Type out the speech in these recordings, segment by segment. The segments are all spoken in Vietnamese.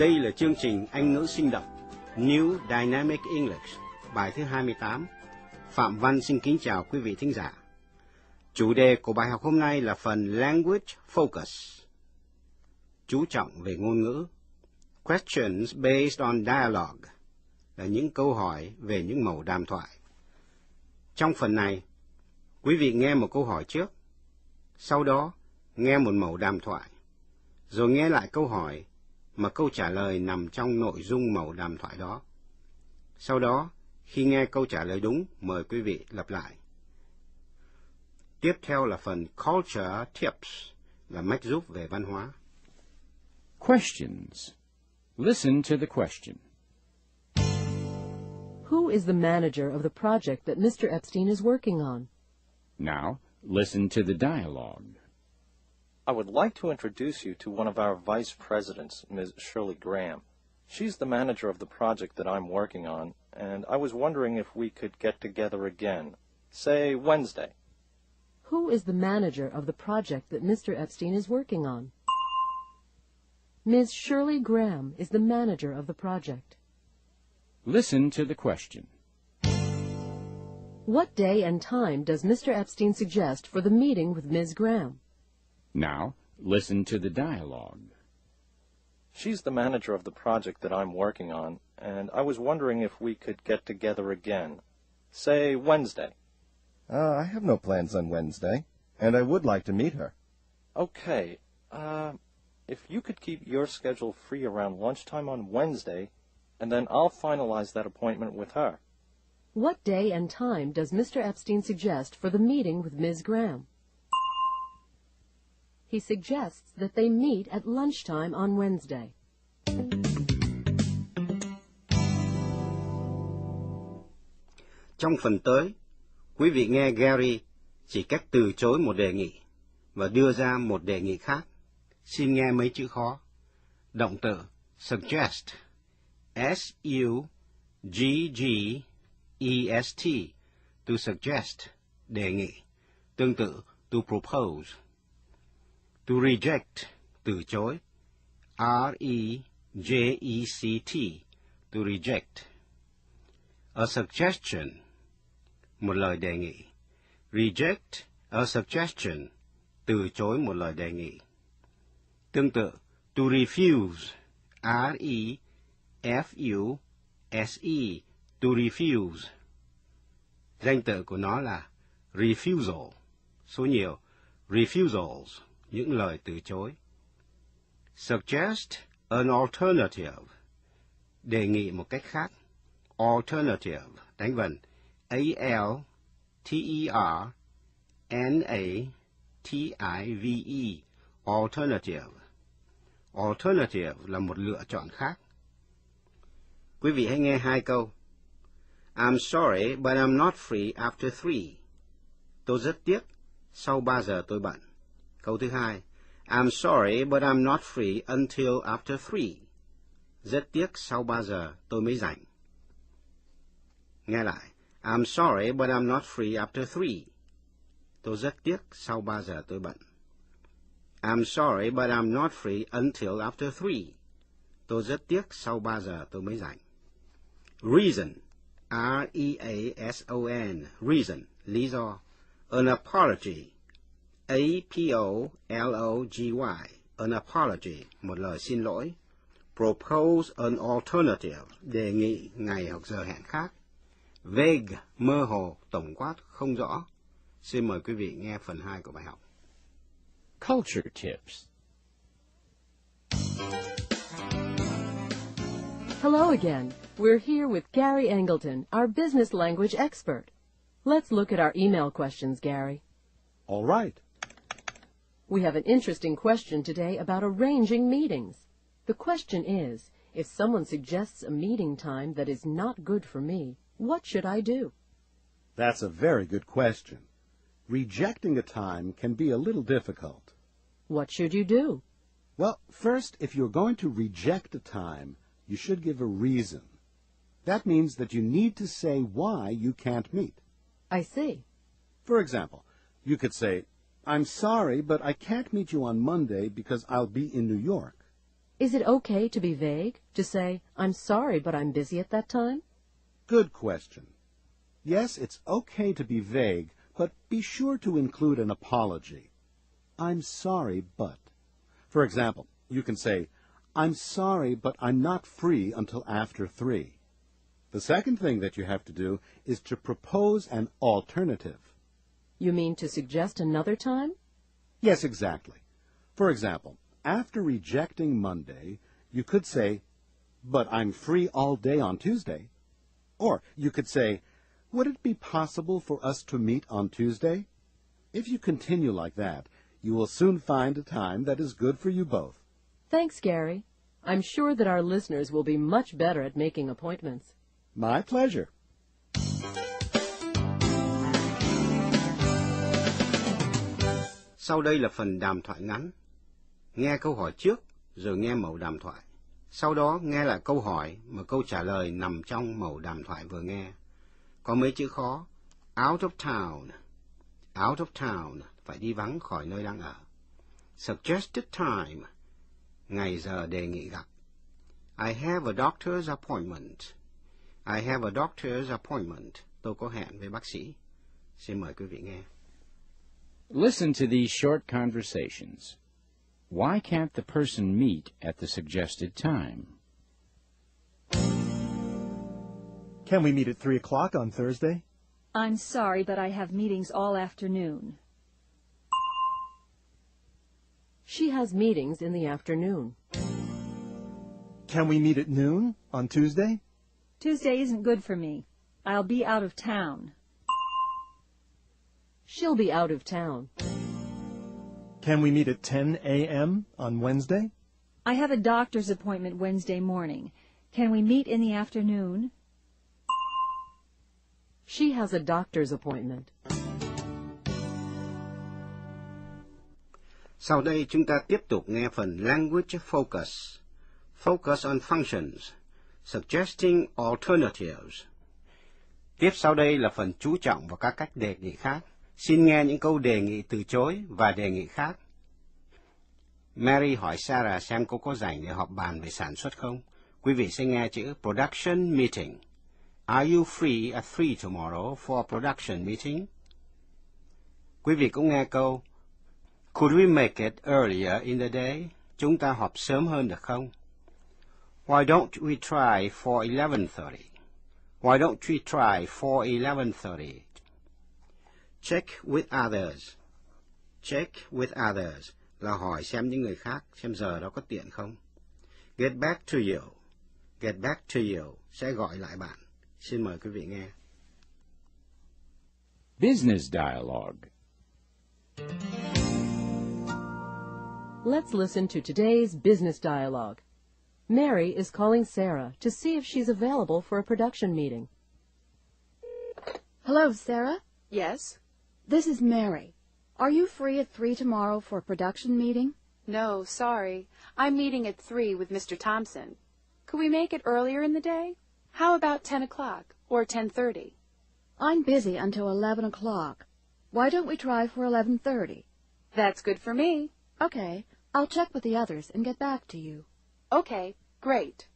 Đây là chương trình Anh ngữ sinh động, New Dynamic English, bài thứ 28. Phạm Văn xin kính chào quý vị thính giả. Chủ đề của bài học hôm nay là phần Language Focus, chú trọng về ngôn ngữ. Questions based on dialogue là những câu hỏi về những mẩu đàm thoại. Trong phần này, quý vị nghe một câu hỏi trước, sau đó nghe một mẩu đàm thoại, rồi nghe lại câu hỏi mà câu trả lời nằm trong nội dung mẩu đàm thoại đó. Sau đó, khi nghe câu trả lời đúng, mời quý vị lặp lại. Tiếp theo là phần Culture Tips, là mách giúp về văn hóa. Questions. Listen to the question. Who is the manager of the project that Mr. Epstein is working on? Now, listen to the dialogue. I would like to introduce you to one of our vice presidents, Ms. Shirley Graham. She's the manager of the project that I'm working on, and I was wondering if we could get together again, say Wednesday. Who is the manager of the project that Mr. Epstein is working on? Ms. Shirley Graham is the manager of the project. Listen to the question. What day and time does Mr. Epstein suggest for the meeting with Ms. Graham? Now, listen to the dialogue. She's the manager of the project that I'm working on, and I was wondering if we could get together again, say Wednesday. I have no plans on Wednesday, and I would like to meet her. Okay, if you could keep your schedule free around lunchtime on Wednesday, and then I'll finalize that appointment with her. What day and time does Mr. Epstein suggest for the meeting with Ms. Graham? He suggests that they meet at lunchtime on Wednesday. Trong phần tới, quý vị nghe Gary chỉ cách từ chối một đề nghị và đưa ra một đề nghị khác. Xin nghe mấy chữ khó. Động từ suggest, S-U-G-G-E-S-T, to suggest, đề nghị. Tương tự, to propose. To reject, từ chối, R-E-J-E-C-T, to reject. A suggestion, một lời đề nghị. Reject a suggestion, từ chối một lời đề nghị. Tương tự, to refuse, R-E-F-U-S-E, to refuse. Danh từ của nó là refusal, số nhiều, refusals, những lời từ chối. Suggest an alternative, đề nghị một cách khác. Alternative, đánh vần, A-L-T-E-R-N-A-T-I-V-E, alternative. Alternative là một lựa chọn khác. Quý vị hãy nghe hai câu. I'm sorry, but I'm not free after 3. Tôi rất tiếc, sau 3 giờ tôi bận. Câu thứ hai. I'm sorry, but I'm not free until after 3. Rất tiếc, sau 3 giờ tôi mới rảnh. Nghe lại. I'm sorry, but I'm not free after 3. Tôi rất tiếc, sau 3 giờ tôi bận. I'm sorry, but I'm not free until after 3. Tôi rất tiếc, sau 3 giờ tôi mới rảnh. Reason, R-E-A-S-O-N, reason, lý do. An apology, A-P-O-L-O-G-Y, an apology, một lời xin lỗi. Propose an alternative, đề nghị ngày hoặc giờ hẹn khác. Vague, mơ hồ, tổng quát, không rõ. Xin mời quý vị nghe phần 2 của bài học. Culture tips. Hello again. We're here with Gary Angleton, our business language expert. Let's look at our email questions, Gary. All right. We have an interesting question today about arranging meetings. The question is, if someone suggests a meeting time that is not good for me, what should I do? That's a very good question. Rejecting a time can be a little difficult. What should you do? Well, first, if you're going to reject a time, you should give a reason. That means that you need to say why you can't meet. I see. For example, you could say, I'm sorry, but I can't meet you on Monday because I'll be in New York. Is it okay to be vague, to say, I'm sorry, but I'm busy at that time? Good question. Yes, it's okay to be vague, but be sure to include an apology. I'm sorry, but. For example, you can say, I'm sorry, but I'm not free until after 3. The second thing that you have to do is to propose an alternative. You mean to suggest another time? Yes, exactly. For example, after rejecting Monday, you could say, but I'm free all day on Tuesday. Or you could say, would it be possible for us to meet on Tuesday? If you continue like that, you will soon find a time that is good for you both. Thanks, Gary. I'm sure that our listeners will be much better at making appointments. My pleasure. Sau đây là phần đàm thoại ngắn. Nghe câu hỏi trước, rồi nghe mẩu đàm thoại. Sau đó nghe lại câu hỏi mà câu trả lời nằm trong mẩu đàm thoại vừa nghe. Có mấy chữ khó. Out of town. Out of town. Phải đi vắng khỏi nơi đang ở. Suggested time. Ngày giờ đề nghị gặp. I have a doctor's appointment. I have a doctor's appointment. Tôi có hẹn với bác sĩ. Xin mời quý vị nghe. Listen to these short conversations. Why can't the person meet at the suggested time? Can we meet at 3 o'clock on Thursday? I'm sorry, but I have meetings all afternoon. She has meetings in the afternoon. Can we meet at noon on Tuesday? Tuesday isn't good for me. I'll be out of town. She'll be out of town. Can we meet at 10 a.m. on Wednesday? I have a doctor's appointment Wednesday morning. Can we meet in the afternoon? She has a doctor's appointment. Sau đây chúng ta tiếp tục nghe phần Language Focus. Focus on functions. Suggesting alternatives. Tiếp sau đây là phần chú trọng vào các cách đề nghị khác. Xin nghe những câu đề nghị từ chối và đề nghị khác. Mary hỏi Sarah xem cô có rảnh để họp bàn về sản xuất không. Quý vị sẽ nghe chữ production meeting. Are you free at 3 tomorrow for a production meeting? Quý vị cũng nghe câu Could we make it earlier in the day? Chúng ta họp sớm hơn được không? Why don't we try for 11:30? Why don't we try for 11:30? Check with others. Check with others là hỏi xem những người khác xem giờ đó có tiện không. Get back to you. Get back to you sẽ gọi lại bạn. Xin mời quý vị nghe. Business dialogue. Let's listen to today's business dialogue. Mary is calling Sarah to see if she's available for a production meeting. Hello, Sarah. Yes? This is Mary. Are you free at 3 tomorrow for a production meeting? No, sorry. I'm meeting at 3 with Mr. Thompson. Could we make it earlier in the day? How about 10 o'clock or 10:30? I'm busy until 11 o'clock. Why don't we try for 11:30? That's good for me. Okay, I'll check with the others and get back to you. Okay, great.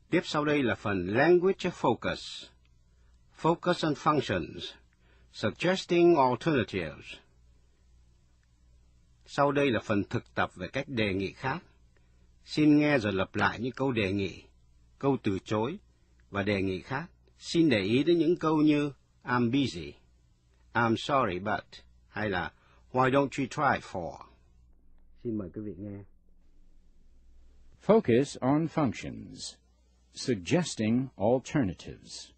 Tiếp sau đây là phần Language Focus. Focus on functions. Suggesting alternatives. Sau đây là phần thực tập về cách đề nghị khác. Xin nghe rồi lặp lại những câu đề nghị, câu từ chối và đề nghị khác. Xin để ý đến những câu như I'm busy, I'm sorry but, hay là Why don't you try for? Xin mời quý vị nghe. Focus on functions. Suggesting alternatives.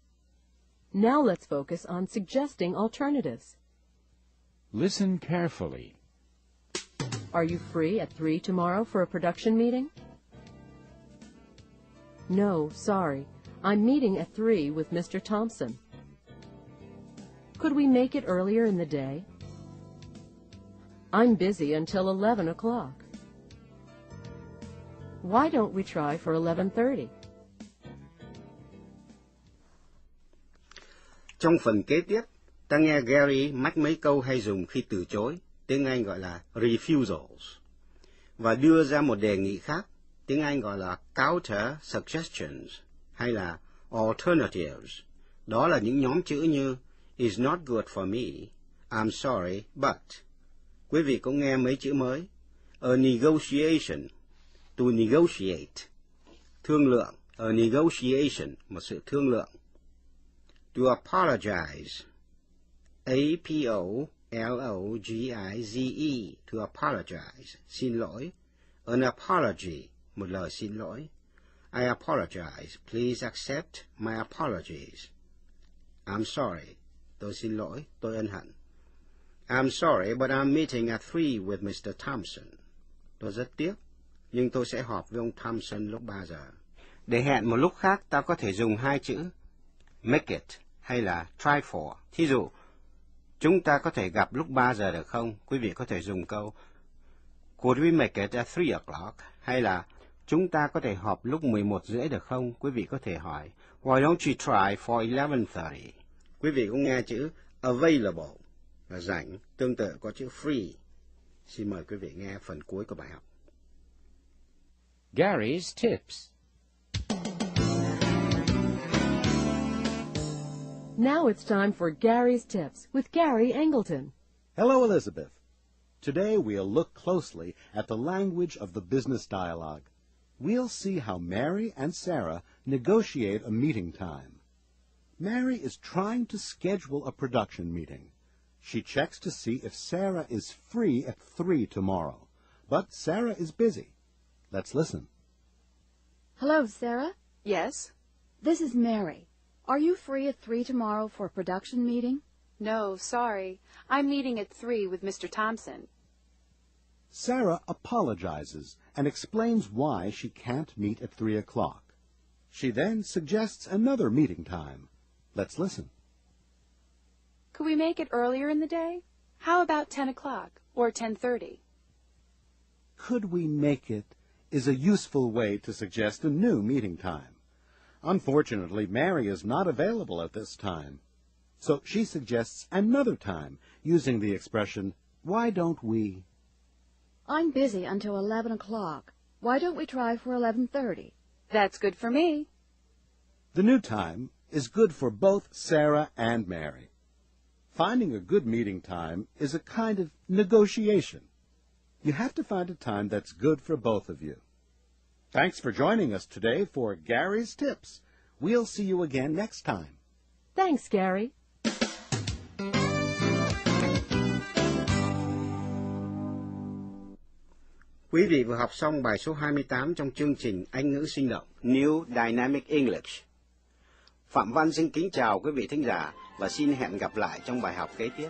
Now let's focus on suggesting alternatives. Listen carefully. Are you free at 3 tomorrow for a production meeting? No, sorry. I'm meeting at 3 with Mr. Thompson. Could we make it earlier in the day? I'm busy until 11 o'clock. Why don't we try for 11:30? Trong phần kế tiếp, ta nghe Gary mách mấy câu hay dùng khi từ chối. tiếng Anh gọi là refusals, và đưa ra một đề nghị khác, tiếng Anh gọi là counter suggestions hay là alternatives. Đó là những nhóm chữ như is not good for me, I'm sorry, but. Quý vị có nghe mấy chữ mới? A negotiation, to negotiate, thương lượng, a negotiation, một sự thương lượng. To apologize, A-P-O-L-O-G-I-Z-E, to apologize, xin lỗi. An apology, một lời xin lỗi. I apologize, please accept my apologies. I'm sorry, tôi xin lỗi, tôi ân hận. I'm sorry, but I'm meeting at 3 with Mr. Thompson. Tôi rất tiếc, nhưng tôi sẽ họp với ông Thompson lúc 3 giờ. Để hẹn một lúc khác, ta có thể dùng hai chữ make it hay là try for. Thí dụ, chúng ta có thể gặp lúc 3 giờ được không? Quý vị có thể dùng câu could we make it at 3 o'clock? Hay là chúng ta có thể họp lúc 11:30 được không? Quý vị có thể hỏi why don't you try for 11:30? Quý vị cũng nghe chữ available là rảnh, tương tự có chữ free. Xin mời quý vị nghe phần cuối của bài học. Gary's tips. Now it's time for Gary's Tips with Gary Angleton. Hello, Elizabeth. Today we'll look closely at the language of the business dialogue. We'll see how Mary and Sarah negotiate a meeting time. Mary is trying to schedule a production meeting. She checks to see if Sarah is free at 3 tomorrow, but Sarah is busy. Let's listen. Hello, Sarah. Yes? This is Mary. Are you free at 3 tomorrow for a production meeting? No, sorry. I'm meeting at 3 with Mr. Thompson. Sarah apologizes and explains why she can't meet at 3 o'clock. She then suggests another meeting time. Let's listen. Could we make it earlier in the day? How about 10 o'clock or 10:30? Could we make it is a useful way to suggest a new meeting time. Unfortunately, Mary is not available at this time, so she suggests another time using the expression, why don't we? I'm busy until 11 o'clock. Why don't we try for 11:30? That's good for me. The new time is good for both Sarah and Mary. Finding a good meeting time is a kind of negotiation. You have to find a time that's good for both of you. Thanks for joining us today for Gary's Tips. We'll see you again next time. Thanks, Gary. Quý vị vừa học xong bài số 28 trong chương trình Anh ngữ sinh động New Dynamic English. Phạm Văn xin kính chào quý vị thính giả và xin hẹn gặp lại trong bài học kế tiếp.